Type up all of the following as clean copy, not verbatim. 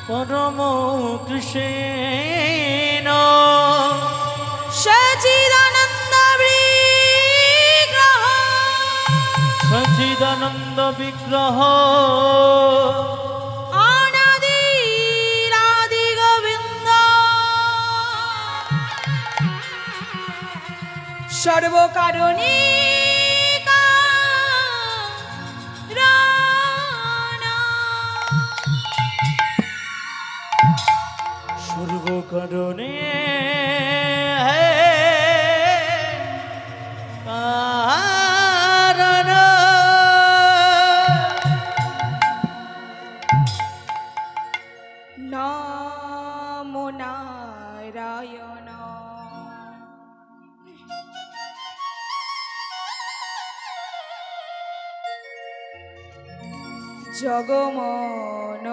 परम कृष्ण सच्चिदानंद विग्रह सच्चिदानंद विग्रह अनादि आदि गोविंद सर्वकारुणी सर्वकारणे कारण नमो नारायण जगमोहन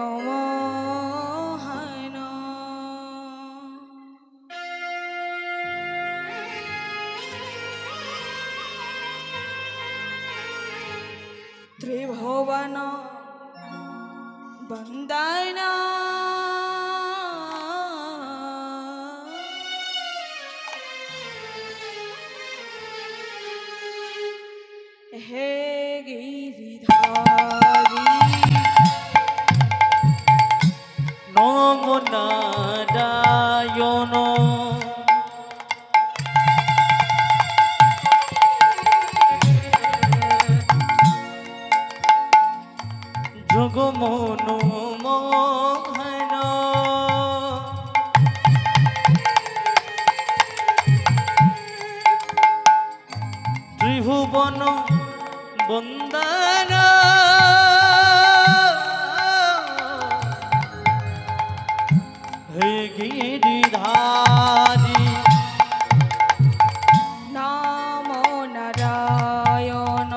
त्रिभुवन वंदन हे गिरिधारी नमो नारायण जगमोहन त्रिभुवन वंदन हे गिरिधारी नमो नारायण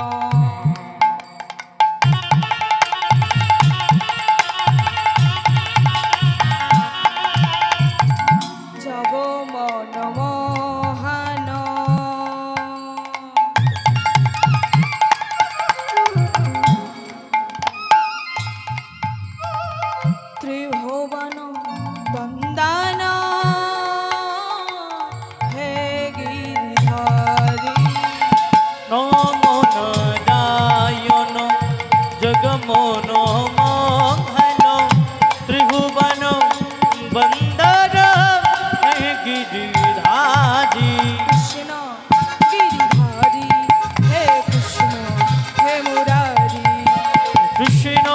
जगमोहन त्रिभुवन वंदन हे गिरिधारी नमो नारायण जगमोहन त्रिभुवन वंदन हे गिरिधारी कृष्ण गिरिधारी हे कृष्ण हे मुरारी कृष्ण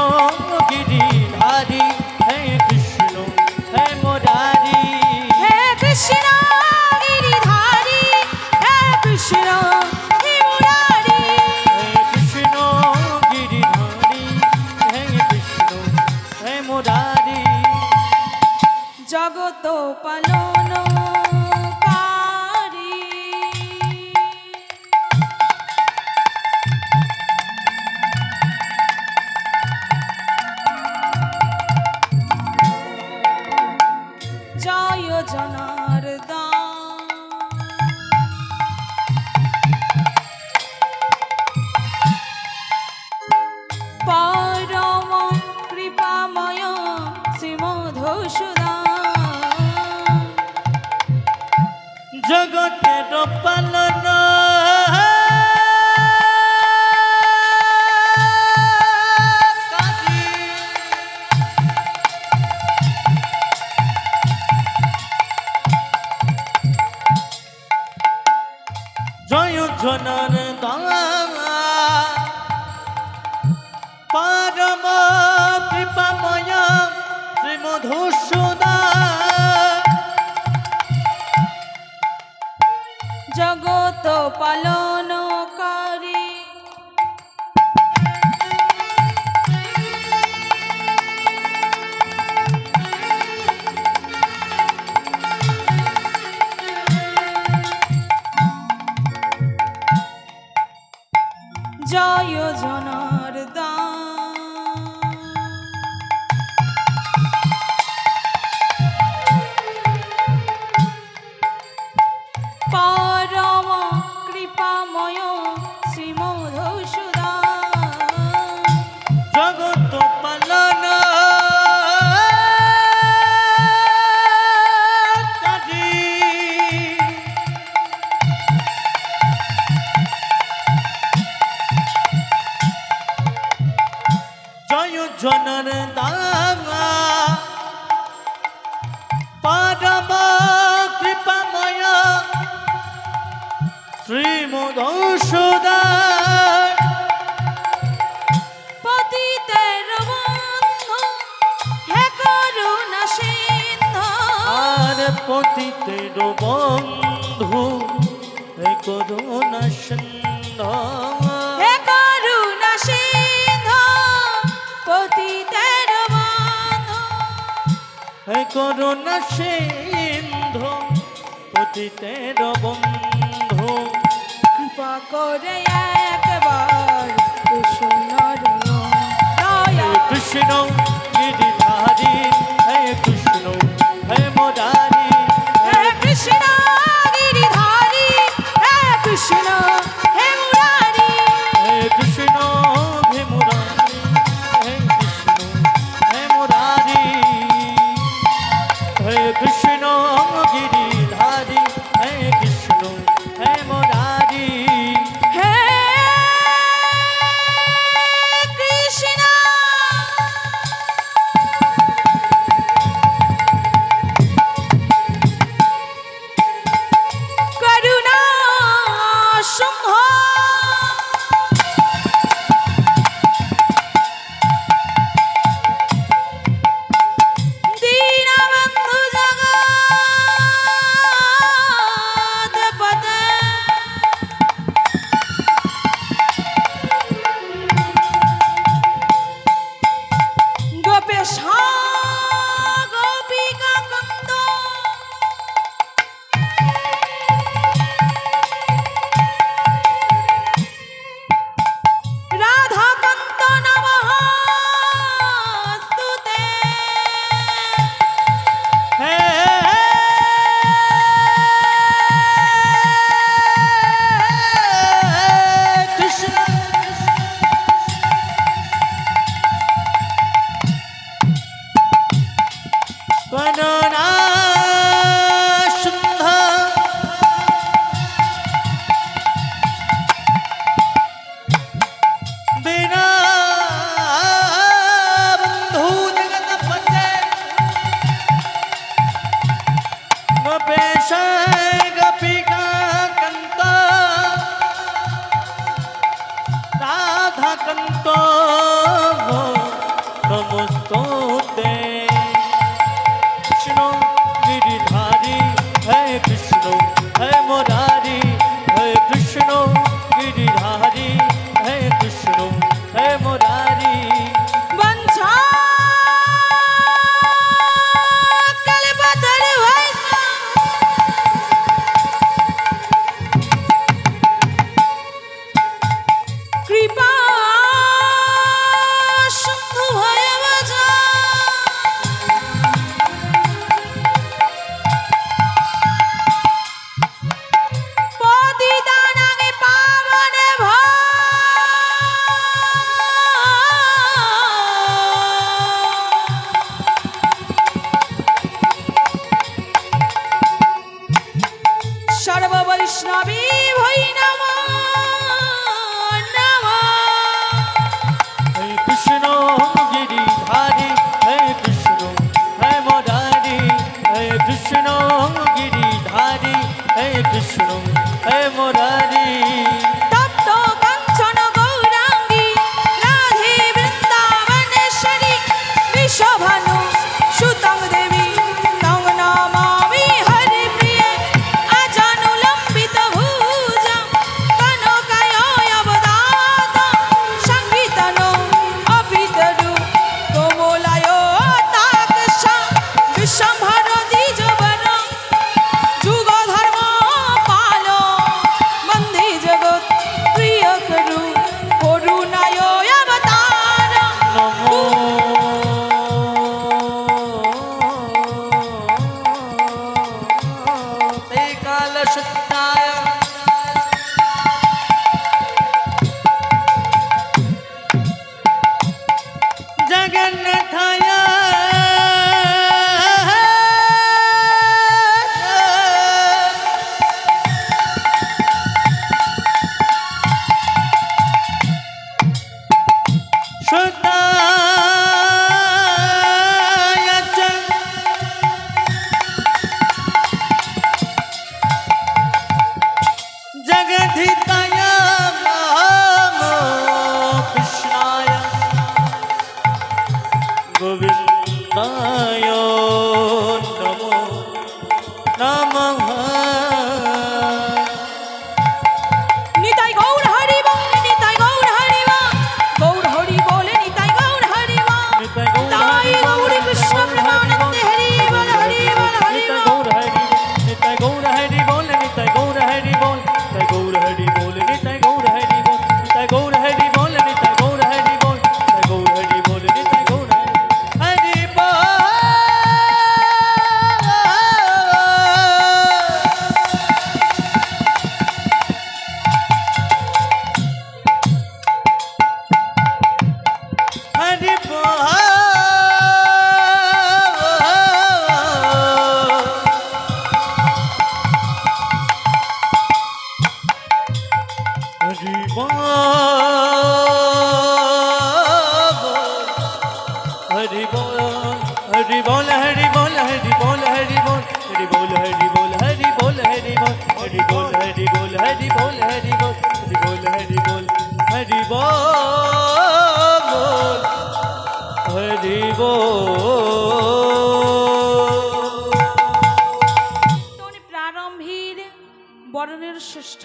गिरिधारी हे कृष्ण हे मुरारी हे कृष्ण गिरिधारी हे कृष्ण हे मुरारी हे कृष्ण गिरिधारी हे कृष्ण हे मुरारी जगत पालन जय जनार्दन परम कृपामय श्रीमधुसूदन जगतेर पालन जय जनार्दन परम कृपामय श्रीमधुसूदन जग মধুসূদন পতিতের বন্ধু হে করুণা সিন্ধু আর পতিতের বন্ধু হে করুণা সিন্ধু হে করুণা সিন্ধু পতিতের বন্ধু হে করুণা সিন্ধু পতিতের বন্ধু কৃপা করে একবার কুসুমর দয়া কৃষ্ণ গিরিধারী হে কৃষ্ণ হে মুরারি হে কৃষ্ণ গিরিধারী হে কৃষ্ণ হে মুরারি হে কৃষ্ণ হে মুরারি হে কৃষ্ণ হে মুরারি হে কৃষ্ণ গিরিধারী হে কৃষ্ণ হে মুরারি হে কৃষ্ণ করুণা সিংহ দীনবন্ধু জগৎপতে গোপেশ গোপিকা কন্দ রাধা কান্ত নমস্তুতে হে কৃষ্ণ করুণা সিন্ধু দীনবন্ধু জগৎপতে গোপেশ গোপিকা কান্ত রাধা কান্ত নমস্তুতে কৃষ্ণ हरि बोल हरि बोल हरि बोल हरि बोल हरि बोल हरि बोल हरि बोल हरि बोल हरि बोल हरि बोल हरि बोल हरि बोल हरि बोल हरि बोल हरि बोल। তোর প্রারম্ভের বরণের শ্রেষ্ঠ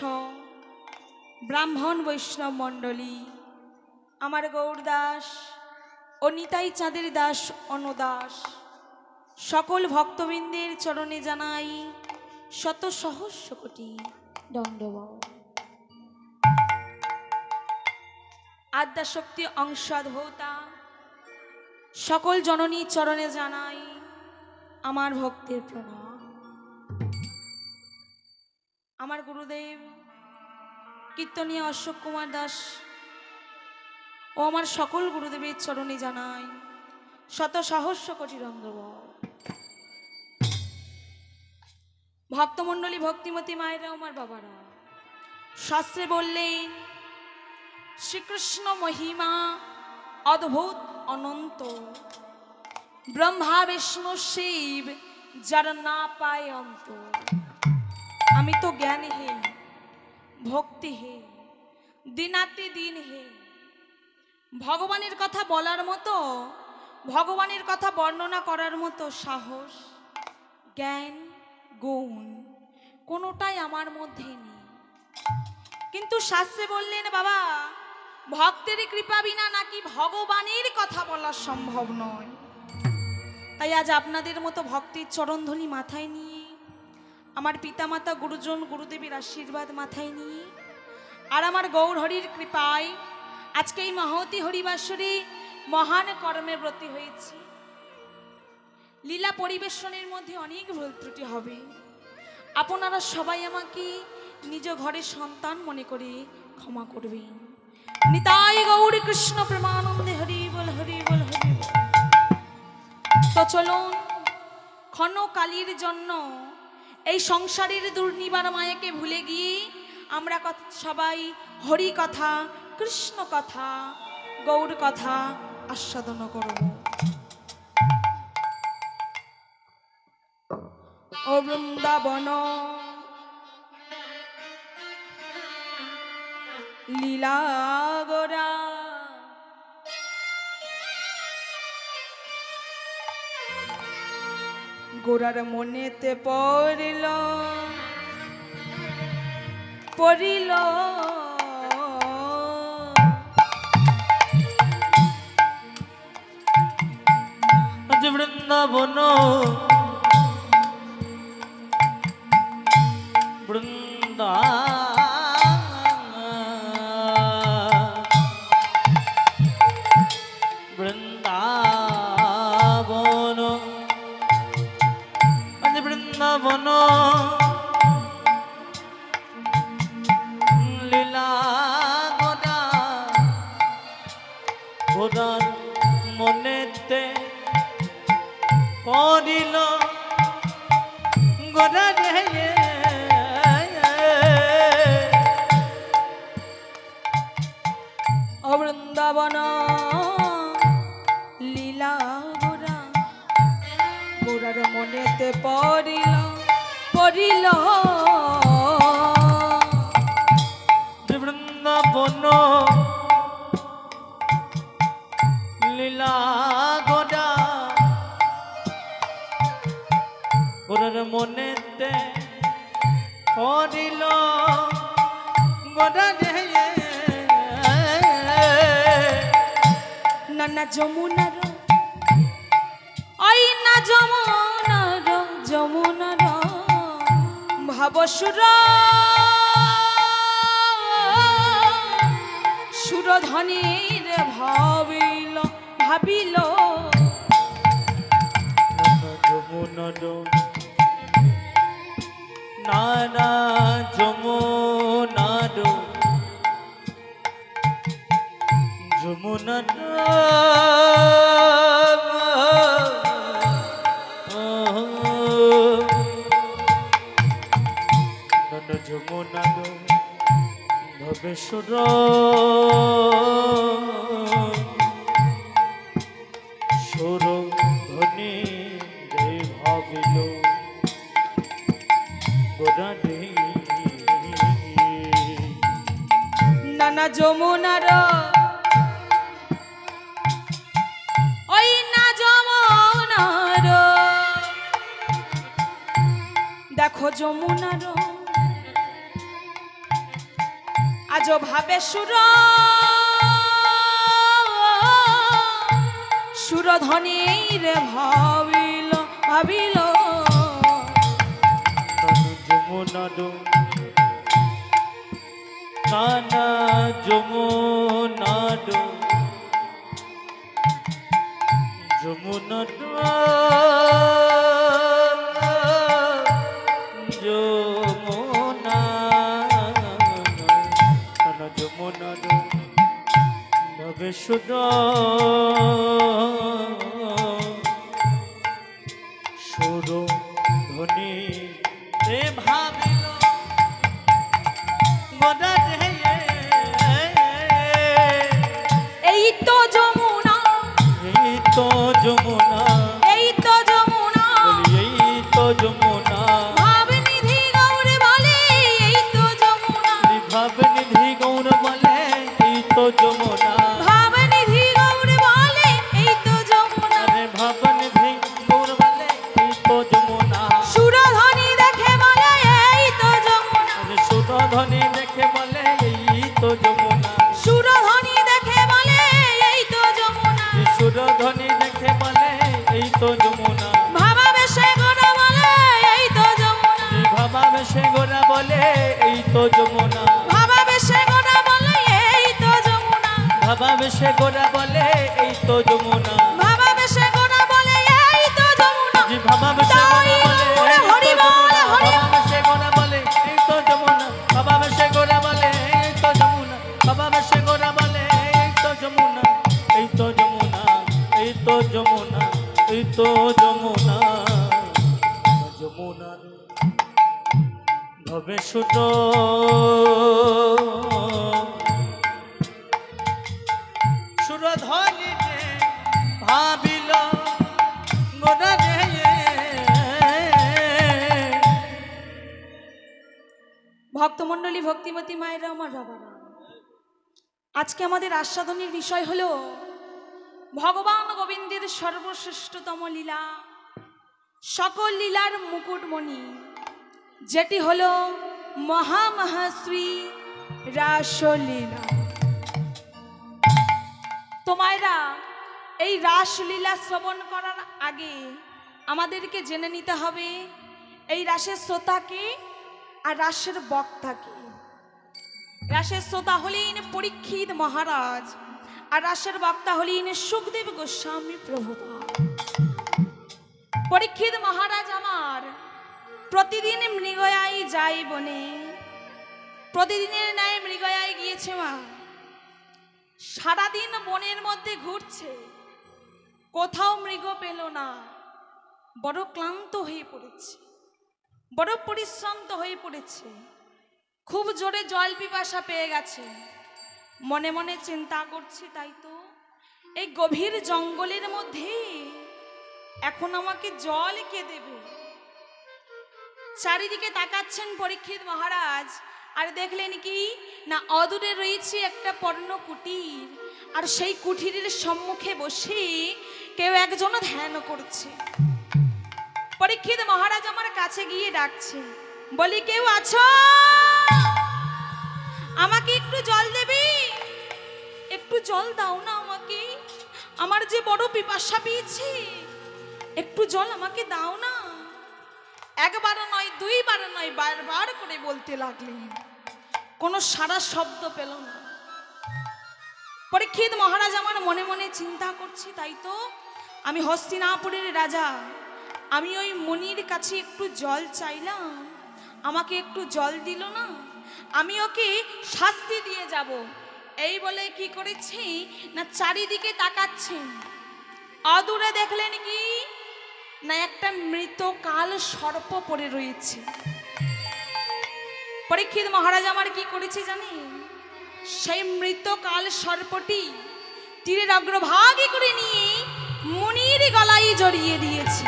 ব্রাহ্মণ বৈষ্ণব মণ্ডলী, আমার গৌরদাস ও নিতাই চাঁদের দাস অনুদাস সকল ভক্তবৃন্দের চরণে জানাই শত সহস্র কোটি দণ্ডবত। আদ্যাশক্তি অংশাদ্ভূতা সকল জননী চরণে জানাই আমার ভক্তির প্রণাম। আমার গুরুদেব কীর্তনীয় অশোক কুমার দাস ও আমার সকল গুরুদেবের চরণে জানাই শত সহস্র কোটি দণ্ডবত। ভক্তমণ্ডলী, ভক্তিমতী মায়েরা, আমার বাবারা, শাস্ত্রে বললেন শ্রীকৃষ্ণ মহিমা অদ্ভুত অনন্ত, ব্রহ্মা বিষ্ণু শিব যার না পায় অন্ত। আমি তো জ্ঞানহীন, ভক্তিহীন, দিনাতি দিনহীন। ভগবানের কথা বলার মতো, ভগবানের কথা বর্ণনা করার মতো সাহস, জ্ঞান, গুণ কোনোটাই আমার মধ্যে নেই। কিন্তু শাস্ত্রে বললেন বাবা, ভক্তের কৃপা বিনা নাকি ভগবানের কথা বলা সম্ভব নয়। তাই আজ আপনাদের মতো ভক্তির চরণধ্বনি মাথায় নিয়ে, আমার পিতামাতা গুরুজন গুরুদেবের আশীর্বাদ মাথায় নিয়ে, আর আমার গৌর হরির কৃপায় আজকে এই মহতী হরিবাসরে মহান কর্মে ব্রতী হয়েছি। লীলা পরিবেশনের মধ্যে অনেক ভুল ত্রুটি হবে, আপনারা সবাই আমাকে নিজ ঘরের সন্তান মনে করে ক্ষমা করবেন। নিতাই গৌর কৃষ্ণ প্রেমানন্দে হরি বল হরি বল হরি বল। তো চলুন ক্ষণকালীর জন্য এই সংসারের দুর্নিবার মায়াকে ভুলে গিয়ে আমরা সবাই হরি কথা, কৃষ্ণ কথা, গৌর কথা আস্বাদন করব। ও বৃন্দাবন লীলা গোরা, গোরার মনেতে পড়িল পড়িল আজ বৃন্দাবন বৃন্দা বৃন্দাবন আজ বৃন্দাবন লীলা গোরা, গোরার মনেতে পড়িল গোরা রে। ও বৃন্দাবন লীলা গোরা, গোরার মনেতে পড়িল পড়িল বৃন্দাবন লীলা গোরা, গোরার মনেতে পড়িল গোরা রে। নানা যমুনার ওই না যমুনার যমুনার ভাবসুর সুরধনীর ভাবিল ভাবিল যমুনার নানা যমুনার যমুনার যমুনার ভবেশ্বর সুর ধ্বনি গোরারে নানা যমুনার ওই না যমুনার দেখো যমুনার আজ ভাবে সুরধনী রে ভাবিল ভাবিল যমুনার নানা যমুনার যমুনার যমুনা নানা যমুনার নবে সুর সুর ধ্বনি রে ভাবিল গোরারে এই তো যমুনা এই তো যমুনা এই তো যমুনা বলি এই তো যমুনা ভাবনিধি গৌর বলে এই তো যমুনা ভাবনিধি গৌর বলে এই তো যমুনা ভাবনিধি গৌর বলে এই তো যমুনা আরে ভাবনিধি গৌর বলে এই তো যমুনা সুরধ্বনি দেখে বলে এই তো যমুনা আরে সুরধ্বনি দেখে বলে এই তো যমুনা সুরধ্বনি দেখে বলে এই তো যমুনা সুরধ্বনি দেখে বলে এই তো যমুনা ভাবাবেশে গোরা বলে এই তো যমুনা ভাবাবেশে গোরা বলে এই তো যমুনা ভাবাবেশে গোরা বলে এই তো যমুনা ভাবাবেশে গোরা বলে এই তো যমুনা ভাবাবেশে গোরা বলে এই তো যমুনা জি ভাবাবেশে গোরা বলে এই তো যমুনা ভাবাবেশে গোরা বলে এই তো যমুনা ভাবাবেশে গোরা বলে এই তো যমুনা এই তো যমুনা এই তো যমুনা এই তো যমুনা যমুনার ভবে সুত সুরধনি ভাবিল গোরারে ভক্তমণ্ডলী ভক্তিমতী মায়েরা আমার বাবারা আজকে আমাদের আস্বাদনের বিষয় হলো ভগবান গোবিন্দের সর্বশ্রেষ্ঠতম লীলা সকল লীলার মুকুটমণি যেটি হলো মহামহাশ্রী রাসলীলা। তো মায়েরা এই রাসলীলা শ্রবণ করার আগে আমাদেরকে জেনে নিতে হবে এই রাসের শ্রোতাকে আর রাসের বক্তাকে। রাসের শ্রোতা হলেন পরীক্ষিত মহারাজ আর রাসের বক্তা হলেন সুখদেব গোস্বামী প্রভুপাদ। পরীক্ষিত মহারাজ আমার প্রতিদিন মৃগয়ায় যায় বনে, প্রতিদিনের ন্যায় মৃগয়ায় গিয়েছে মা। সারাদিন বনের মধ্যে ঘুরছে, কোথাও মৃগ পেল না। বড় ক্লান্ত হয়ে পড়েছে, বড় পরিশ্রান্ত হয়ে পড়েছে, খুব জোরে জল পিপাসা পেয়ে গেছে। মনে মনে চিন্তা করছে, তাই তো এই গভীর জঙ্গলের মধ্যে এখন আমাকে জল কে দেবে। চারিদিকে তাকাচ্ছেন পরীক্ষিত মহারাজ আর দেখলেন কি না অদূরে রয়েছে একটা পর্ণ কুটির, আর সেই কুটিরের সম্মুখে বসে কেউ একজন ধ্যান করছে। পরীক্ষিত মহারাজ আমার কাছে গিয়ে ডাকছে, বলি কেউ আছো? আমাকে একটু জল দেবে, একটু জল দাও না আমাকে, আমার যে বড় পিপাসা পেয়েছে, একটু জল আমাকে দাও না। একবার নয়, দুইবার নয়, বারবার করে বলতে লাগলেন, কোনো সারা শব্দ পেল না। পরীক্ষিত মহারাজ আমার মনে মনে চিন্তা করছি, তাই তো আমি হস্তিনাপুরের রাজা, আমি ওই মনির কাছে একটু জল চাইলাম, আমাকে একটু জল দিল না, আমি ওকে শাস্তি দিয়ে যাব। এই বলে কি করেছি না চারিদিকে তাকাচ্ছেন, অদূরে দেখলেন কি না একটা মৃত কাল সর্প পড়ে রয়েছে। পরীক্ষিত মহারাজ আমার কি করেছে জানেন? সেই মৃত কাল সর্পটি তীরের অগ্রভাগে করে নিয়ে মুনির গলায় জড়িয়ে দিয়েছে।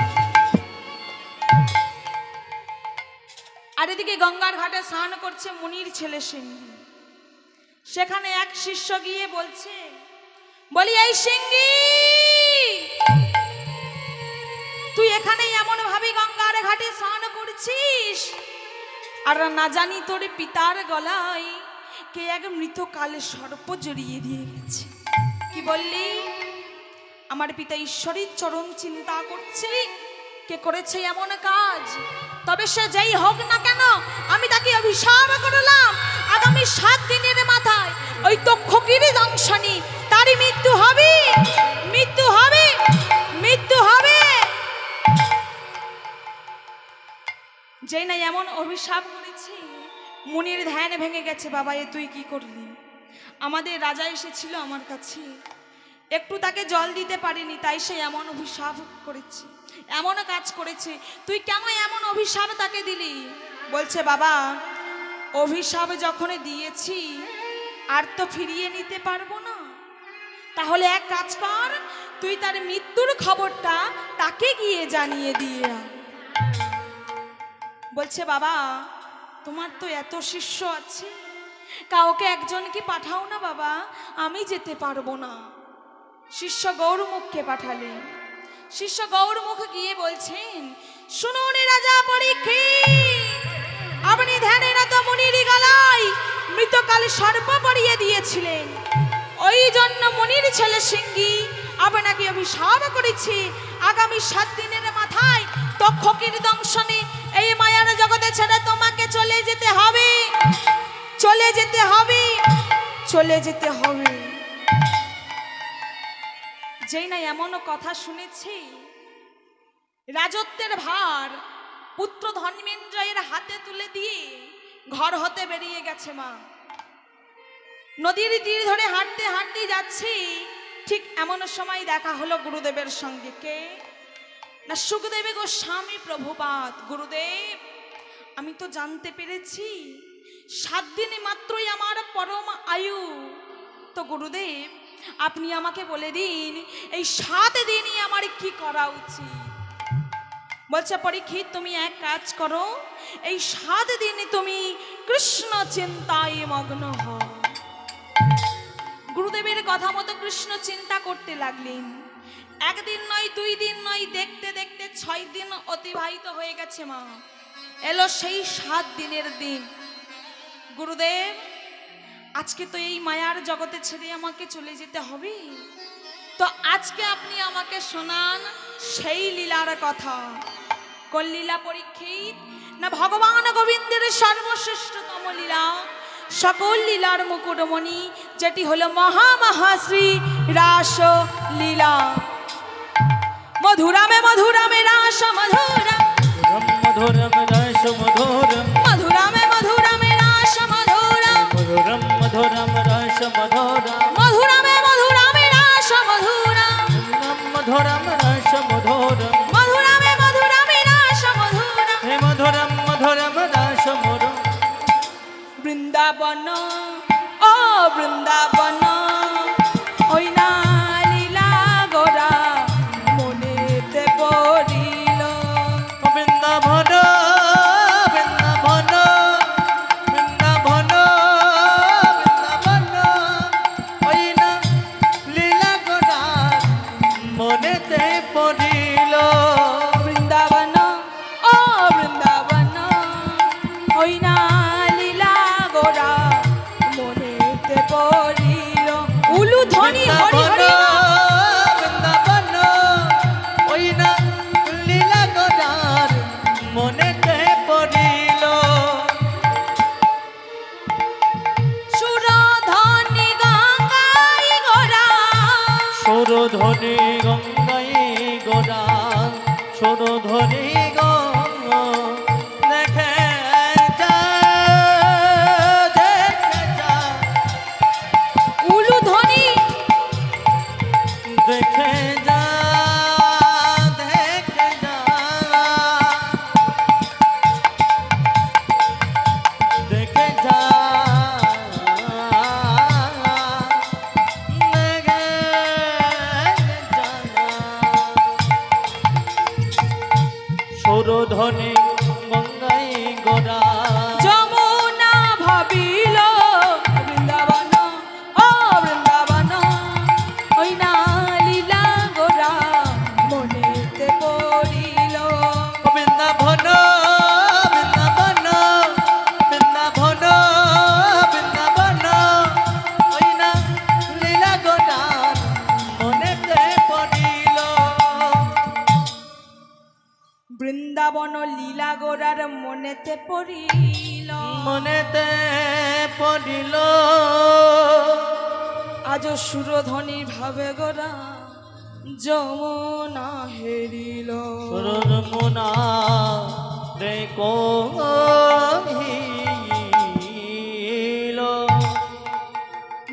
আরে ওদিকে গঙ্গার ঘাটে স্নান করছে মুনির ছেলে সিংহী। সেখানে এক শিষ্য গিয়ে বলছে, বলি এই সিংহী, তুই এখানে এমন ভাবে গঙ্গার ঘাটে স্নান করছিস, আর না জানি তোর পিতার গলায় কে এক মৃত কালে সর্প জড়িয়ে দিয়ে গেছে। কি বললি? আমার পিতা ঈশ্বরের চরণ চিন্তা করছে কে করেছে এমন কাজ। তবে সে যেই হোক না কেন, আমি তাকে অভিশাপ করলাম, আগামী 7 দিনের মাথায় ওই তক্ষকির দংশনী তারই মৃত্যু হবে, মৃত্যু হবে, মৃত্যু হবে। যেই না এমন অভিশাপ করেছে, মুনির ধ্যান ভেঙে গেছে। বাবা, এ তুই কি করলি? আমাদের রাজা এসেছিল আমার কাছে, একটু তাকে জল দিতে পারিনি, তাই সে এমন অভিশাপ করেছে, এমন কাজ করেছে। তুই কেন এমন অভিশাপ তাকে দিলি? বলছে, বাবা, অভিশাপ যখন দিয়েছি আর তো ফিরিয়ে নিতে পারবো না, তাহলে এক কাজ কর, তুই তার মৃত্যুর খবরটা তাকে গিয়ে জানিয়ে দিয়ে আয়। বলছে, বাবা, তোমার তো এত শিষ্য আছে, কাউকে একজনকে পাঠাও না বাবা, আমি যেতে পারবো না। শিষ্য গৌরমুখকে পাঠালেন। শিষ্য গৌরমুখ গিয়ে বলছেন, শুনুন রাজা পরীক্ষিত, আপনি ধ্যানে রত মুনির গলায় মৃতকাল সর্প পরিয়ে দিয়েছিলেন, ওই জন্য মুনির ছেলে সিংহী আপনাকে অভিশাপ করেছি, আগামী 7 দিনের মাথায় তক্ষকির দংশনে এই মায়ার জগতে ছেড়ে তোমাকে চলে যেতে হবে, চলে যেতে হবে, চলে যেতে হবে। যেই না এমন কথা শুনেছি, রাজত্বের ভার পুত্র ধর্মেন্দ্রের হাতে তুলে দিয়ে ঘর হতে বেরিয়ে গেছে মা। নদীর তীর ধরে হাঁটতে হাঁটতে যাচ্ছি, ঠিক এমন সময় দেখা হলো গুরুদেবের সঙ্গে। কে না? সুখদেব গোস্বামী প্রভুপাদ। গুরুদেব, আমি তো জানতে পেরেছি 7 দিনে মাত্রই আমার পরম আয়ু, তো গুরুদেব আপনি আমাকে বলে দিন এই 7 দিনই আমার কি করা উচিত। বলছে, পরীক্ষিত, তুমি এক কাজ করো, এই 7 দিনে তুমি কৃষ্ণ চিন্তায় মগ্ন হও। গুরুদেবের কথা মতো কৃষ্ণ চিন্তা করতে লাগলেন। 1 দিন নয়, 2 দিন নয়, দেখতে দেখতে 6 দিন অতিবাহিত হয়ে গেছে মা। এলো সেই 7 দিনের দিন। গুরুদেব, আজকে তো এই মায়ার জগতে ছেড়ে আমাকে চলে যেতে হবে, তো আজকে আপনি আমাকে শোনান সেই লীলার কথা। কোন লীলা পরীক্ষিত? না, ভগবান গোবিন্দের সর্বশ্রেষ্ঠতম লীলা, সকল লীলার মুকুটমণি, যেটি হলো মহামহাশ্রী রাস লীলা। মধুরামে মধুরামে রাস মধুরম, মধুরম রাস মধুরম, মধুরামে মধুরামে রাস মধুরম, মধুরম মধুরম রাস মধুরম, মধুরামে মধুরামে রাস মধুরম, মধুরম রাস মধুরম, মধুরামে মধুরামে রাস মধুরম। হে মধুরম মধুরম রাস মধুরম। বৃন্দাবন, ও বৃন্দাবন, ওই না লীলা গোরা মনেতে পড়িল। বৃন্দাবন বৃন্দাবন বৃন্দাবন বৃন্দাবন, ওই না লীলা গোরা মনেতে পড়িল। বৃন্দাবন, ও বৃন্দাবন, ওই না লীলা গোরা মনেতে পড়িল। উলু ধ্বনি হরি হরি বৃন্দাবন, ওই না লীলা গোরার মনেতে পড়িল। সুরধ্বনি গঙ্গাই গোরা, সুরধ্বনি গঙ্গাই গোরা, সুরধ্বনি গঙ্গা দেখে যা, দেখে যা, উলু ধ্বনি দেখে যা, দেখে যা, দেখে যা, দেখে যা। সুরধ্বনি গঙ্গাই গোরা যমুনা ভাবিল বৃন্দাবন ও বৃন্দাবন ওই না লীলা গোরা মনেতে পড়িল বৃন্দাবন বৃন্দাবন বৃন্দাবন বৃন্দাবন ওই না লীলা গোরা মনেতে পড়িল বৃন্দাবন লীলা গোরার মনেতে পড়িল মনেতে পড়িল আজ সুরধ্বনি ভাবে গোরা যমুনা হেরিল রমনা রে কহিল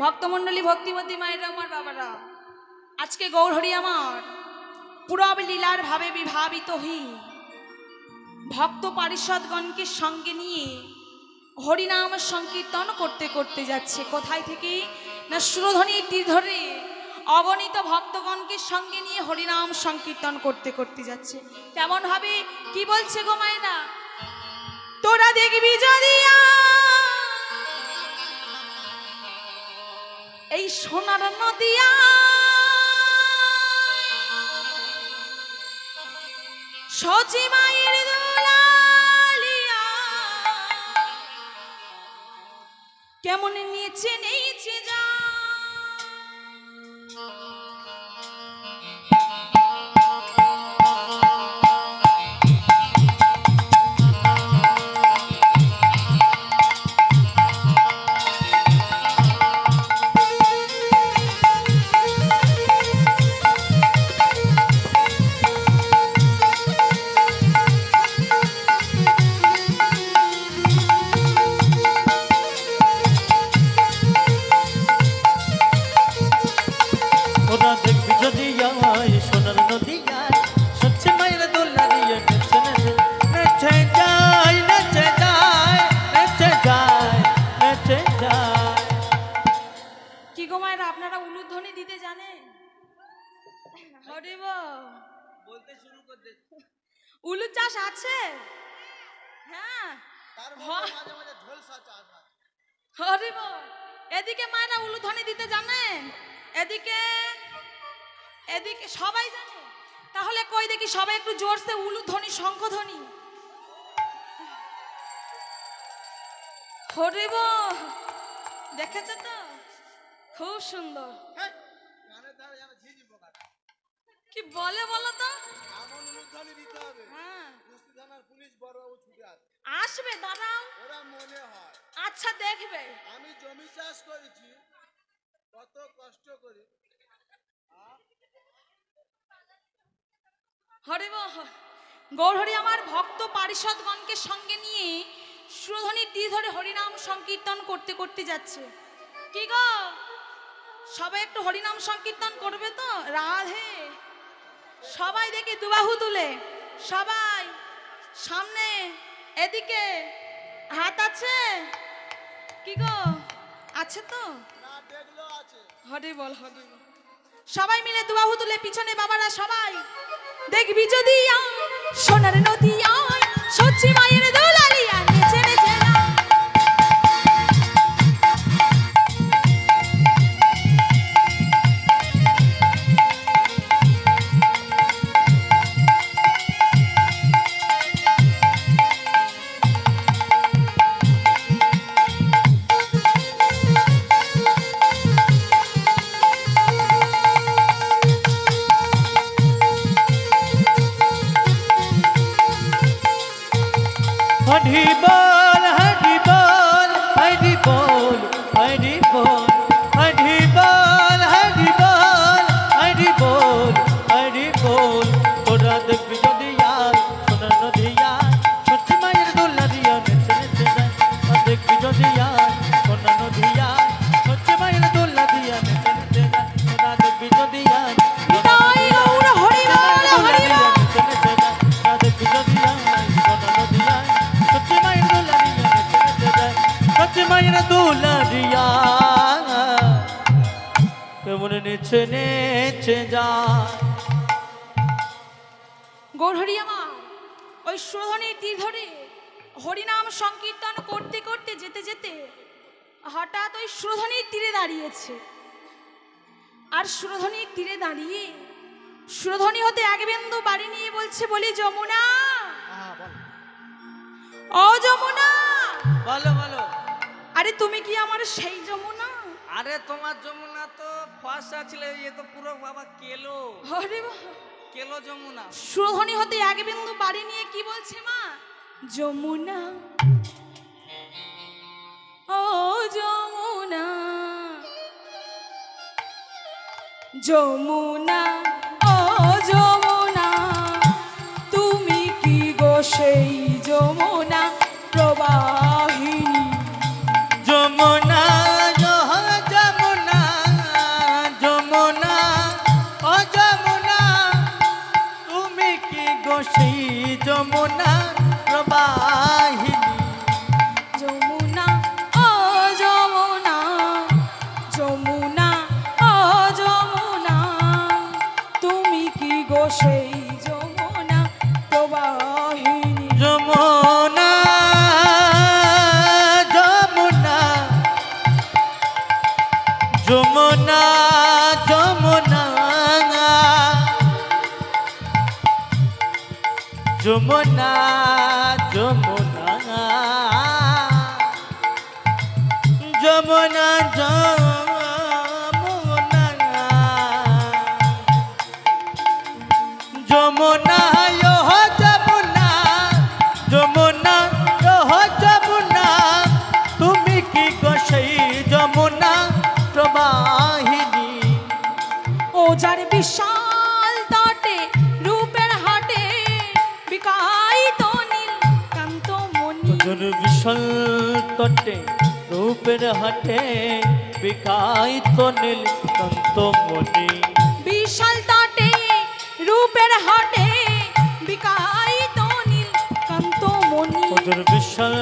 ভক্তমণ্ডলী ভক্তিমতী মায়েরা আমার বাবারা আজকে গৌরহরি আমার পুরব লীলার ভাবে বিভাবিত হই ভক্ত পারিষদগণকে সঙ্গে নিয়ে হরিনাম সংকীর্তন করতে করতে যাচ্ছে কোথায় থেকে না সুরধ্বনির তীর ধরে অগণিত ভক্তগণকে সঙ্গে নিয়ে হরিনাম সংকীর্তন করতে করতে যাচ্ছে কেমন হবে কি বলছে গো মায়েরা তোরা দেখবি যদি এই সোনার নদিয়া সচি মায়ের দুলালিয়া কেমন নিচে নিচে যা ওরা দেখবি যদি আয় সোনার নদিয়ায় সচ্ছে মায়ের দোলা দিয়ে নেচে নেচে নেচে যায় নেচে যায় নেচে যায় নেচে যায় কি গো মায়েরা আপনারা উলুধ্বনি দিতে জানেন হরে বলতে শুরু করে দে উলু চাষ আছে হ্যাঁ তার মাঝে মাঝে ঝোলসা চাষ আছে হরে এদিকে মায়েরা উলুধ্বনি দিতে জানেন এদিকে এদিকে সবাই জানে তাহলে কই দেখি সবাই একটু জোরসে উলুধ্বনি শঙ্খধ্বনি হরে দেখেছ তো খুব সুন্দর কি বলে বলো তো এমন উলুধ্বনি দিতে হবে হ্যাঁ কুস্তি থানার পুলিশ বড়বাবু ছুটে আসবে আসবে দাঁড়াও ওরা মনে হয় আচ্ছা দেখবে আমি জমি চাষ করেছি কত কষ্ট করে হরে গৌরহরি আমার ভক্ত পারিষদগণকে সঙ্গে নিয়ে সুরধ্বনির তীর ধরে হরিনাম সংকীর্তন করতে করতে যাচ্ছে কি গো সবাই একটু হরিনাম সংকীর্তন করবে তো রাধে সবাই দেখি দুবাহু তুলে সবাই সামনে এদিকে হাত আছে কি গো আছে তো না দেখলো আছে হরে বল সবাই মিলে দুবাহু তুলে পিছনে বাবারা সবাই দেখবি যদি সোনার নদী সচ্ছি মায়ের দোলালিয়া নেচে নেচে না हरि बोल हरि बोल हरि बोल हरि बोल हरि बोल हरि बोल हरि बोल हरि बोल তোরা দেখবি যদি আর সোনার নদিয়া সত্যি মায়ের দোলা দিয়া নেচে নেচে যায় দেখবি যদি আর সোনার নদিয়া সত্যি মায়ের দোলা দিয়া নেচে নেচে যায় তোরা দেখবি যদি আর নিতাই গৌর হরি বল হরি বল নেচে নেচে যায় তোরা দেখবি যদি আর সোনার নদিয়া সত্যি মায়ের দোলা দিয়া নেচে নেচে যায় সত্যি মায়ের দোলা দিয়া কেমন নেচে নেচে যায় গৌরহরি আমার ওই সুরধ্বনির তীর ধরে হরিনাম সংকীর্তন করতে করতে যেতে যেতে হঠাৎ ওই সুরধনির তীরে দাঁড়িয়েছে। আর সুরধনির তীরে দাঁড়িয়ে সুরধনি হতে এক বিন্দু বাড়ি নিয়ে বলছে, বলি যমুনা, ও যমুনা। বলো বলো। আরে তুমি কি আমার সেই যমুনা? আরে তোমার যমুনা তো ফর্সা ছিল, এ তো পুরো বাবা কেলো। আরে বাহ! কেলো যমুনা। সুরধনি হতে এক বিন্দু বাড়ি নিয়ে কি বলছে মা? যমুনা, ও যমুনা, যমুনা, ও যমুনা, তুমি কি গো সেই যমুনা প্রবাহিনী? যমুনা যমুনা যমুনা ও যমুনা, তুমি কি গো সেই যমুনা প্রবাহিনী? যমুনা, ও যমুনা, যমুনা, ও যমুনা, তুমি কি গো সেই যমুনা প্রবাহিনী? যমুনা যমুনা যমুনা যমুনা যমুনা যমুনা যমুনা যমুনা যমুনা ইহ যমুনা যমুনা ইহ যমুনা, তুমি কি গো সেই যমুনা প্রবাহিনী? ও যার বিশাল তটে রূপের হাটে বিকাইত নীল কান্ত মণি। তোর বিশাল তটে রূপের হাটে বিকাইত নীল কান্ত মণি। বিশাল তটে রূপের হাটে বিকাইত নীল কান্ত মণি। তোর বিশাল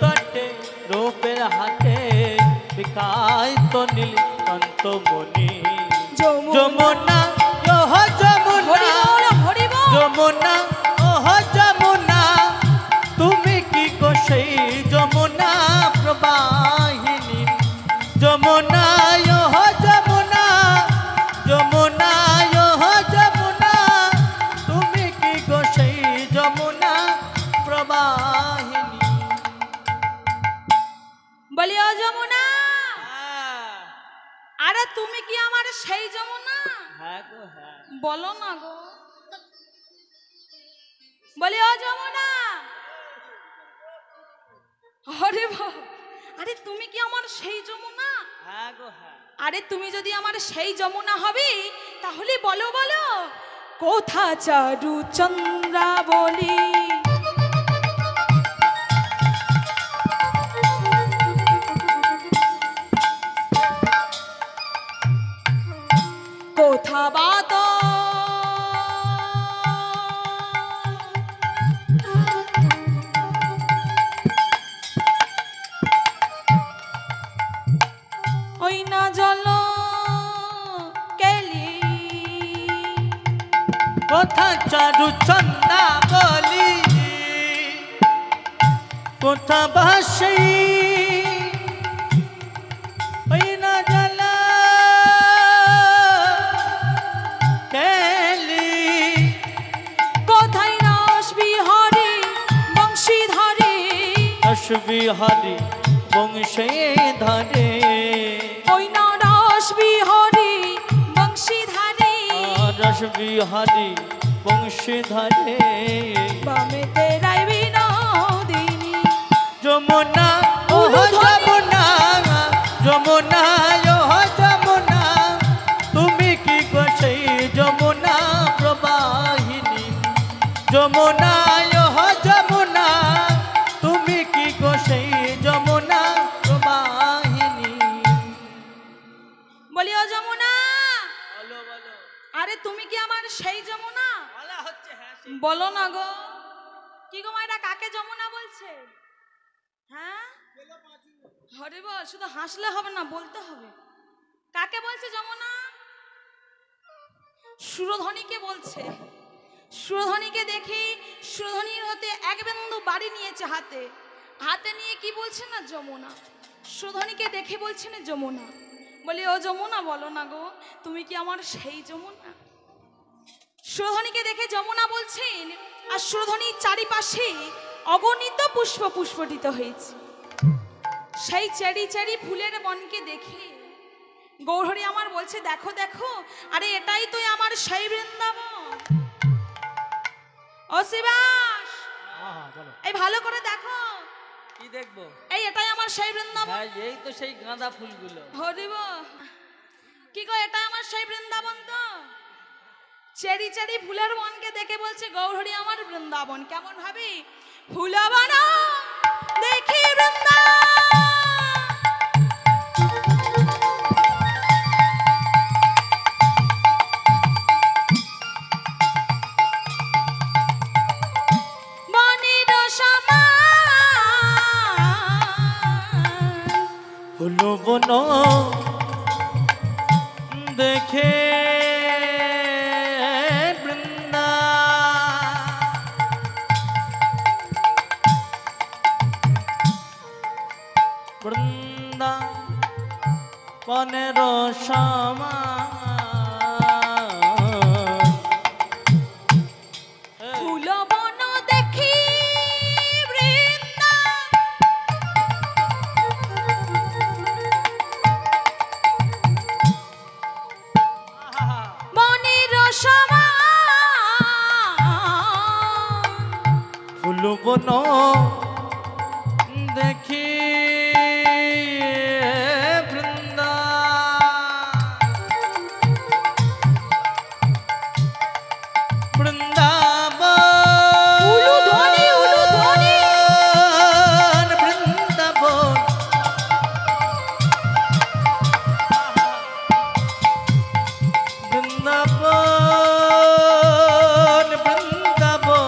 তটে রূপের হাটে বিকাইত নীল কান্ত মণি। যমুনা ওহ যমুনা, হরি বল। যমুনা ওহ যমুনা, তুমি কি গো সেই যমুনা প্রবাহিনী? যমুনা ওহ যমুনা, যমুনা ওহ যমুনা, তুমি কি গো সেই যমুনা প্রবাহিনী? বলি ও যমুনা, আরে তুমি কি আমার সেই যমুনা? হ্যাঁ গো হ্যাঁ। বলো না গো। বলি ও যমুনা, আরে বাহ! আরে তুমি কি আমার সেই যমুনা? হ্যাঁ গো হ্যাঁ। আরে তুমি যদি আমার সেই যমুনা হবে তাহলে বলো বলো, কোথা চারু চন্দ্রাবলী? কোথা বাত ওই না জল কেলি? কোথা চারু চন্দা বলি, কোথা বাসি ওই না জ্বালা কেলি? কোথায় রস বিহারি বংশীধারী? রস বিহারি বংশে ধরে, ওই না রস বিহারি বংশীধারী? রস বিহারি বংশে ধরে। বামেতে রাই বিনোদিনী। যমুনা ওহ যমুনা, যমুনা ওহ যমুনা, তুমি কি গো সেই যমুনা প্রবাহিনী? যমুনা ওহ যমুনা, তুমি কি গো সেই যমুনা প্রবাহিনী? বলি ও যমুনা, বলো বলো। আরে তুমি কি আমার সেই যমুনা? বলা হচ্ছে হ্যাঁ। বলো না গো। কি গো মা, এটা কাকে যমুনা বলছে? হ্যাঁ, হরে বল। শুধু হাসলে হবে না, বলতে হবে। কাকে বলছে যমুনা? সুরধনীকে বলছে। সুরধনীকে দেখে সুরধনীর হতে এক বিন্দু বাড়ি নিয়েছে হাতে, হাতে নিয়ে কি বলছে না যমুনা। সুরধনীকে দেখে বলছে না যমুনা, বলি ও যমুনা বলো না গো, তুমি কি আমার সেই যমুনা? সুরধনীকে দেখে যমুনা বলছেন, আর সুরধনীর চারিপাশে অগণিত পুষ্প পুষ্পটিত হয়েছে। সেই চেরি চেরি ফুলের বনকে দেখে গৌরহরি আমার বলছে, দেখো দেখো, আরে এটাই তো আমার সেই বৃন্দাবন। ও শিবাস, এই ভালো করে দেখো, কি দেখবো? এই এটাই আমার সেই বৃন্দাবন। এই তো সেই গাঁদা ফুলগুলো। হরিব, কি গো, এটাই আমার সেই বৃন্দাবন তো? চেরি চেরি ফুলের বনকে দেখে বলছে গৌরহরি আমার বৃন্দাবন। কেমন হবে? ফুলবন দেখি বৃন্দাবন, ফুলবন দেখে বৃন্দা, বৃন্দা বনের সমান। ফুলবন দেখি বৃন্দা, বনের সমান। ফুলবন দেখি বৃন্দা, বৃন্দাবন, উলুধ্বনি উলুধ্বনি, বৃন্দাবন, বৃন্দাবন, বৃন্দাবন,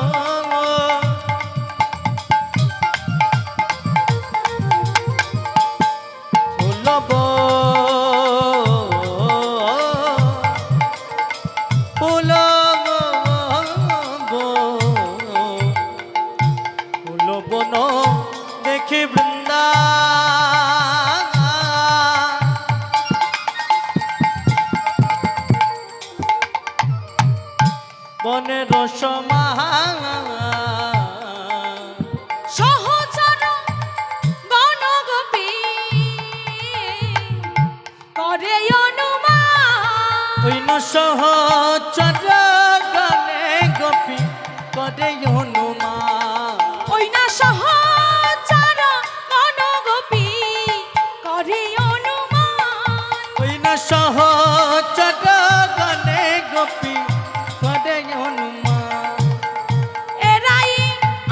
ফুলবন দেখি বৃন্দা, বনের সমান। সহচর গণগোপী করে অনুমান, ওই সহচর গানে গোপী করে হনুমান, ওই না সহচর গণগোপী করে অনুমান। ওই সহচর গানে গোপী করে হনুমান। এরাই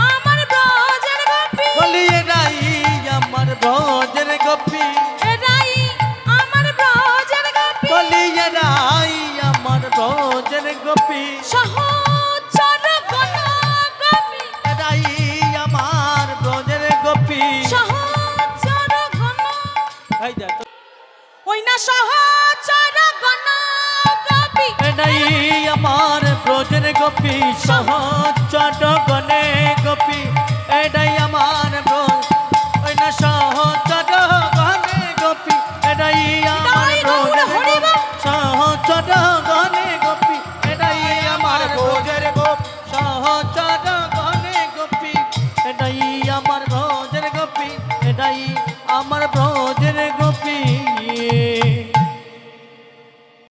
আমার ব্রজের গোপী, বলি এরাই আমার ব্রজের গোপী, এরাই আমার ব্রজের গোপী, বলি এরাই আমার ব্রজের গোপী, সহচর গণগোপী, এরাই আমার ব্রজের গোপী। সহচর গণ, এই দেখ তো, ওই না সহচর গণগোপী, এরাই আমার ব্রজের গোপী, সহচর